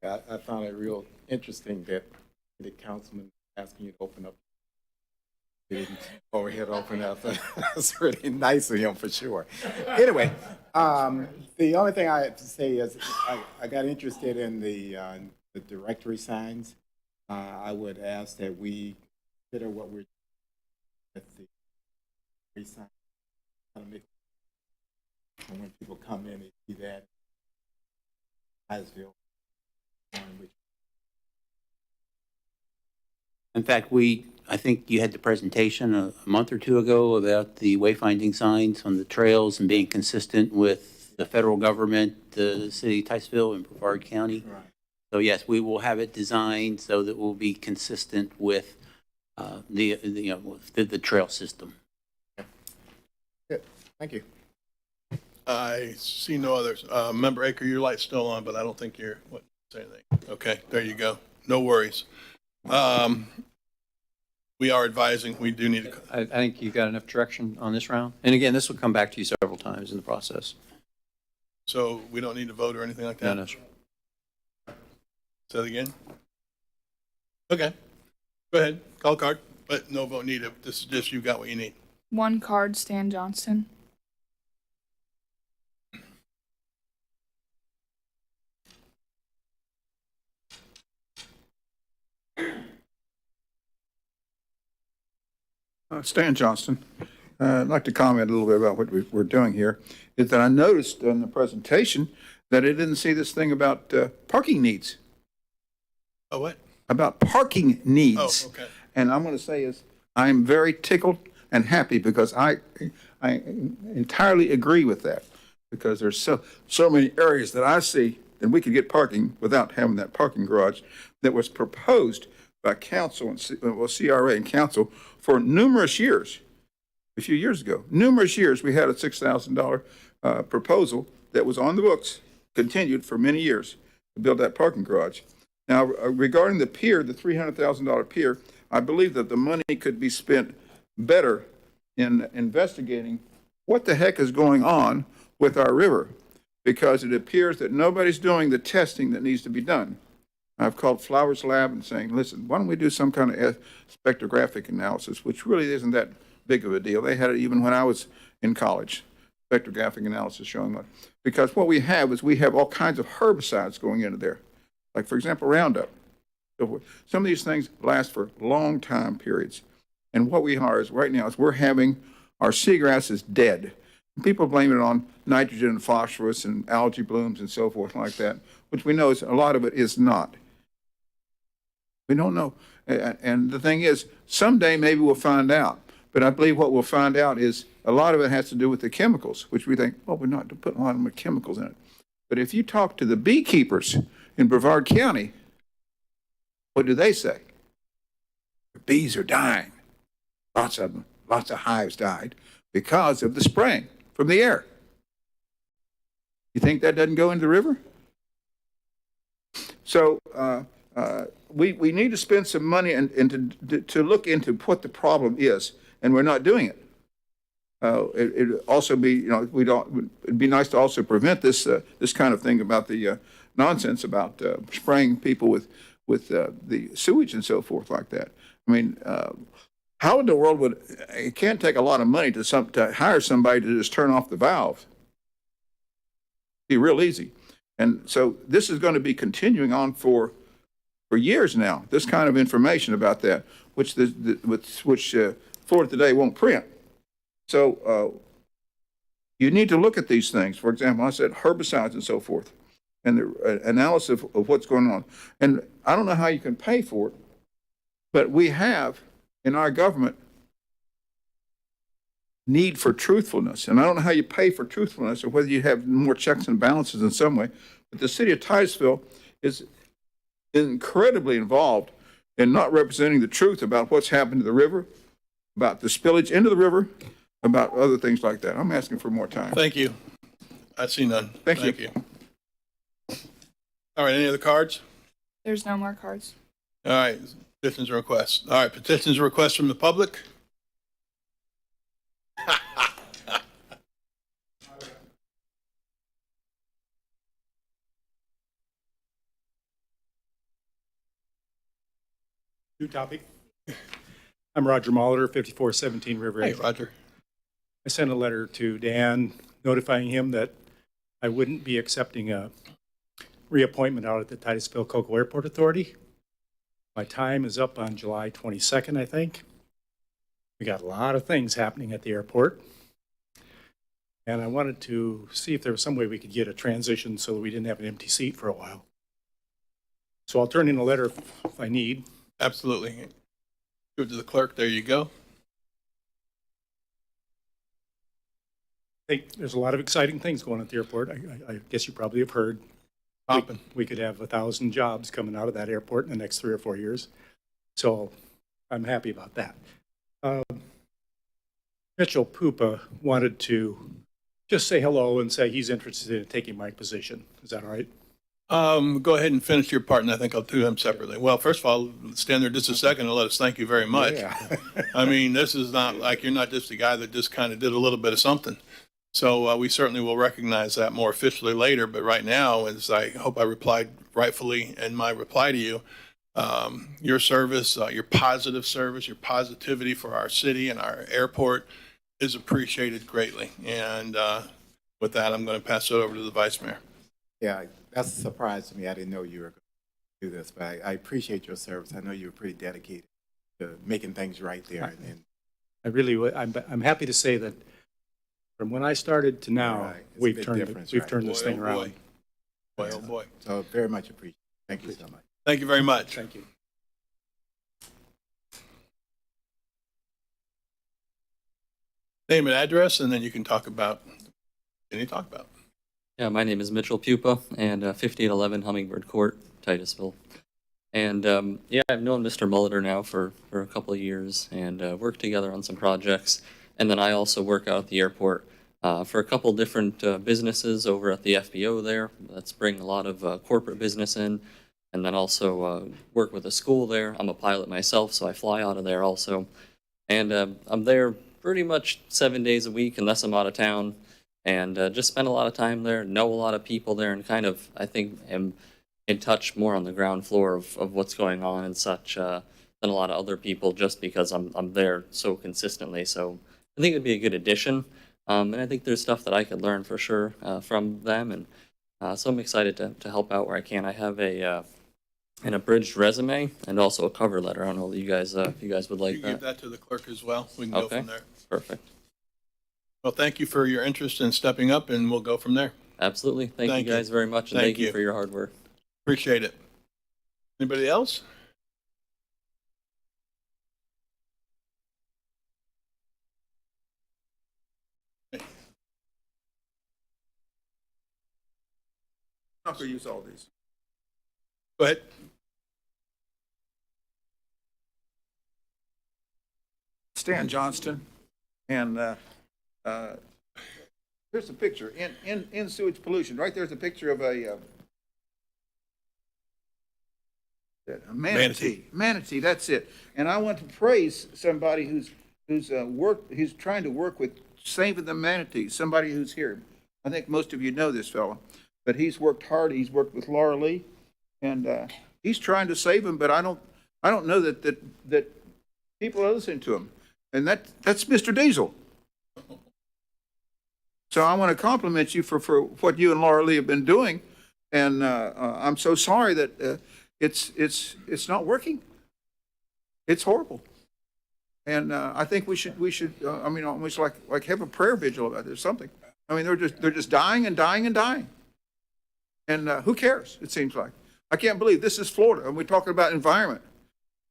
I found it real interesting that the councilman asking you to open up. He didn't go ahead and open up. That's really nice of him for sure. Anyway, the only thing I have to say is I got interested in the directory signs. I would ask that we consider what we're doing with the sign. And when people come in, they see that Titusville. In fact, I think you had the presentation a month or two ago about the wayfinding signs on the trails and being consistent with the federal government, the city of Titusville and Brevard County. Right. So yes, we will have it designed so that we'll be consistent with the trail system. Good. Thank you. I see no others. Member Aker, your light's still on, but I don't think you're, say anything. Okay, there you go. No worries. We are advising, we do need to. I think you got enough direction on this round. And again, this will come back to you several times in the process. So we don't need to vote or anything like that? No, sir. Say that again? Okay. Go ahead, call card, but no vote needed. This is just you got what you need. 1 card, Stan Johnston. Stan Johnston. I'd like to comment a little bit about what we're doing here, is that I noticed in the presentation that it didn't say this thing about parking needs, Oh, what? about parking needs. Oh, okay. And I'm going to say is, I'm very tickled and happy because I entirely agree with that, because there's so many areas that I see that we could get parking without having that parking garage that was proposed by council and CRA and council for numerous years. A few years ago, numerous years, we had a $6,000 proposal that was on the books, continued for many years to build that parking garage. Now, regarding the pier, the $300,000 pier, I believe that the money could be spent better in investigating what the heck is going on with our river, because it appears that nobody's doing the testing that needs to be done. I've called Flowers Lab and saying, listen, why don't we do some kind of spectrographic analysis, which really isn't that big of a deal. They had it even when I was in college, spectrographic analysis showing what. Because what we have is we have all kinds of herbicides going into there, like, for example, Roundup. Some of these things last for long time periods. And what we are is right now is we're having our seagrass is dead. People blame it on nitrogen and phosphorus and algae blooms and so forth like that, which we know is a lot of it is not. We don't know. And the thing is, someday maybe we'll find out. But I believe what we'll find out is a lot of it has to do with the chemicals, which we think, well, we're not putting a lot of chemicals in it. But if you talk to the beekeepers in Brevard County, what do they say? The bees are dying. Lots of them, lots of hives died because of the spraying from the air. You think that doesn't go into the river? So we need to spend some money and to look into what the problem is, and we're not doing it. It'd also be, it'd be nice to also prevent this this kind of thing about the nonsense about spraying people with the sewage and so forth like that. I mean, how in the world would, it can't take a lot of money to hire somebody to just turn off the valve. Be real easy. And so this is going to be continuing on for years now, this kind of information about that, which Florida Today won't print. So you need to look at these things. For example, I said herbicides and so forth, and the analysis of what's going on. And I don't know how you can pay for it, but we have in our government need for truthfulness. And I don't know how you pay for truthfulness or whether you have more checks and balances in some way, but the city of Titusville is incredibly involved in not representing the truth about what's happened to the river, about the spillage into the river, about other things like that. I'm asking for more time. Thank you. I see none. Thank you. All right, any other cards? There's no more cards. All right, petitions and requests. All right, petitions and requests from the public. New topic. I'm Roger Molitor, 5417 River Hey, Edge. Roger. I sent a letter to Dan notifying him that I wouldn't be accepting a reappointment out at the Titusville Cocoa Airport Authority. My time is up on July 22nd, I think. We got a lot of things happening at the airport. And I wanted to see if there was some way we could get a transition so that we didn't have an empty seat for a while. So I'll turn in a letter if I need. Absolutely. Give it to the clerk. There you go. I think there's a lot of exciting things going on at the airport. I guess you probably have heard. Popping. We could have 1,000 jobs coming out of that airport in the next 3 or 4 years. So I'm happy about that. Mitchell Pupa wanted to just say hello and say he's interested in taking my position. Is that all right? Go ahead and finish your part, and I think I'll do them separately. Well, first of all, stand there just a second and let us thank you very much. Yeah. I mean, this is not like you're not just a guy that just kind of did a little bit of something. So we certainly will recognize that more officially later. But right now, as I hope I replied rightfully in my reply to you, your service, your positive service, your positivity for our city and our airport is appreciated greatly. And with that, I'm going to pass it over to the Vice Mayor. Yeah, that's a surprise to me. I didn't know you were going to do this, but I appreciate your service. I know you were pretty dedicated to making things right there. And I really, I'm happy to say that from when I started to now, Right. It's a we've big turned, difference, we've right. turned this Boy, thing oh, around. boy. Boy, oh, boy. So very much appreciated. Thank you so much. Thank you very much. Thank you. Name and address, and then you can talk about, talk about. Yeah, my name is Mitchell Pupa, and 5811 Hummingbird Court, Titusville. And yeah, I've known Mr. Mulliter now for a couple of years and worked together on some projects. And then I also work out at the airport for a couple different businesses over at the FBO there. That's bring a lot of corporate business in. And then also work with a school there. I'm a pilot myself, so I fly out of there also. And I'm there pretty much 7 days a week unless I'm out of town. And just spend a lot of time there, know a lot of people there, and kind of, I think, am in touch more on the ground floor of what's going on and such than a lot of other people, just because I'm there so consistently. So I think it'd be a good addition, and I think there's stuff that I could learn for sure from them, and so I'm excited to help out where I can. I have an abridged resume and also a cover letter. I don't know if you guys would like You can give that. that to the clerk as well. We can go Okay. from there. Perfect. Well, thank you for your interest in stepping up, and we'll go from there. Absolutely. Thank Thank you you. guys very much, and Thank thank you you. for your hard work. Appreciate it. Anybody else? I'm not going to use all these. Go ahead. Stan Johnston, and here's a picture in sewage pollution. Right there's a picture of a manatee. Manatee, that's it. And I want to praise somebody who's trying to work with saving the manatees. Somebody who's here. I think most of you know this fellow, but he's worked hard. He's worked with Laura Lee, and he's trying to save them. But I don't know that people are listening to him. And that's Mr. Diesel. So I want to compliment you for what you and Laura Lee have been doing. And I'm so sorry that it's not working. It's horrible. And I think we should I mean, almost like have a prayer vigil about this, something. I mean, they're just dying and dying and dying. And who cares? It seems like. I can't believe this is Florida, and we're talking about environment.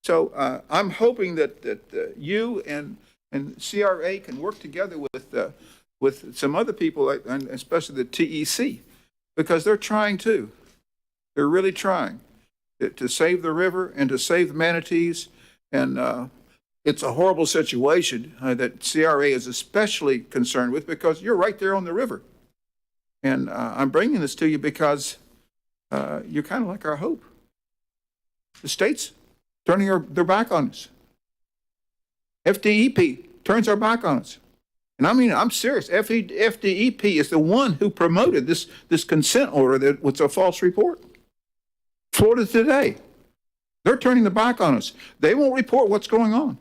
So I'm hoping that you and CRA can work together with some other people, and especially the TEC, because they're trying too. They're really trying to save the river and to save the manatees. And it's a horrible situation that CRA is especially concerned with, because you're right there on the river. And I'm bringing this to you because you're kind of like our hope. The state's turning their back on us. FDEP turns our back on us. And I mean, I'm serious. FDEP is the one who promoted this consent order that was a false report. Florida Today. They're turning their back on us. They won't report what's going on.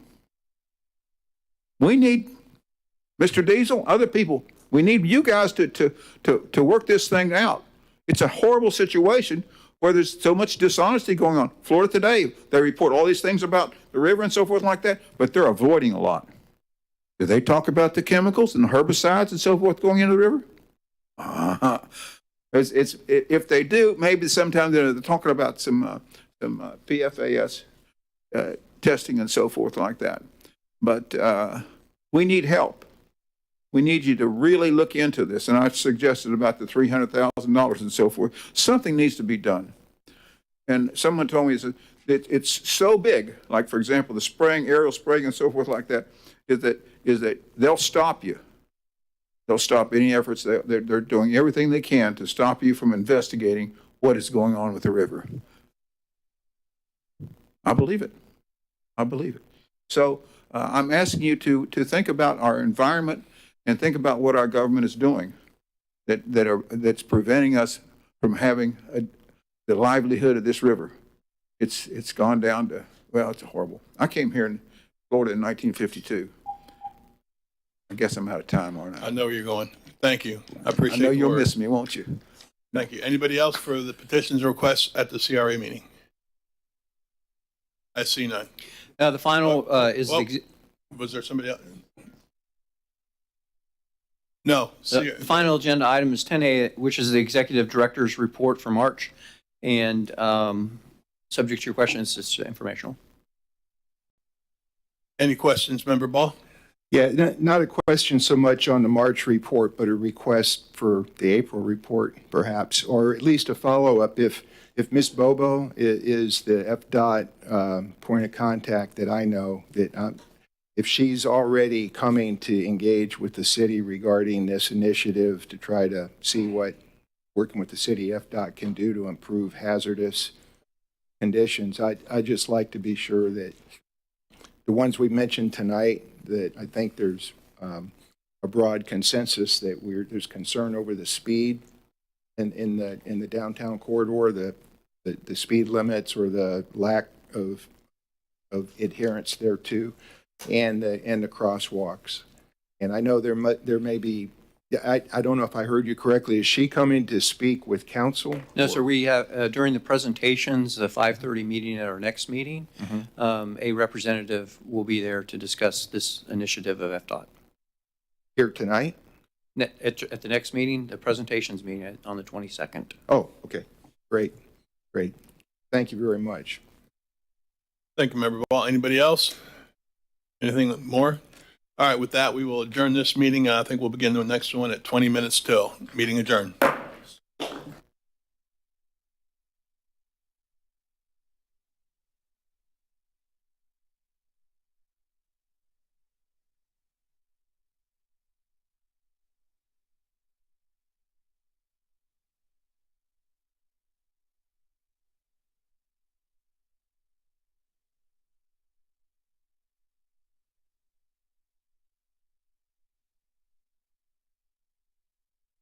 We need Mr. Diesel, other people. We need you guys to work this thing out. It's a horrible situation where there's so much dishonesty going on. Florida Today, they report all these things about the river and so forth like that, but they're avoiding a lot. Do they talk about the chemicals and the herbicides and so forth going into the river? If they do, maybe sometime they're talking about some PFAS testing and so forth like that. But we need help. We need you to really look into this. And I've suggested about the $300,000 and so forth. Something needs to be done. And someone told me that it's so big, like, for example, the spraying, aerial spraying and so forth like that, is that they'll stop you. They'll stop any efforts. They're doing everything they can to stop you from investigating what is going on with the river. I believe it. I believe it. So I'm asking you to think about our environment and think about what our government is doing that's preventing us from having the livelihood of this river. It's gone down to, well, it's horrible. I came here in Florida in 1952. I guess I'm out of time, aren't I? I know where you're going. Thank you. I appreciate I know the you'll work. miss me, won't you? Thank you. Anybody else for the petitions requests at the CRA meeting? I see none. The final is, Well, Was there somebody else? No. The final agenda item is 10A, which is the Executive Director's Report for March. And subject to your questions, it's informational. Any questions, Member Ball? Yeah, not a question so much on the March report, but a request for the April report, perhaps, or at least a follow-up. If Ms. Bobo is the FDOT point of contact that I know, that if she's already coming to engage with the city regarding this initiative to try to see what working with the city FDOT can do to improve hazardous conditions, I'd just like to be sure that the ones we mentioned tonight, that I think there's a broad consensus that there's concern over the speed in the downtown corridor, the speed limits or the lack of adherence there too, and the crosswalks. And I know there may be, I don't know if I heard you correctly. Is she coming to speak with council? No, sir. We have, during the presentations, the 5:30 meeting at our next meeting, a representative will be there to discuss this initiative of FDOT. Here tonight? At the next meeting, the presentations meeting on the 22nd. Oh, okay. Great. Thank you very much. Thank you, Member Ball. Anybody else? Anything more? All right, with that, we will adjourn this meeting. I think we'll begin the next one at 20 minutes till. Meeting adjourned.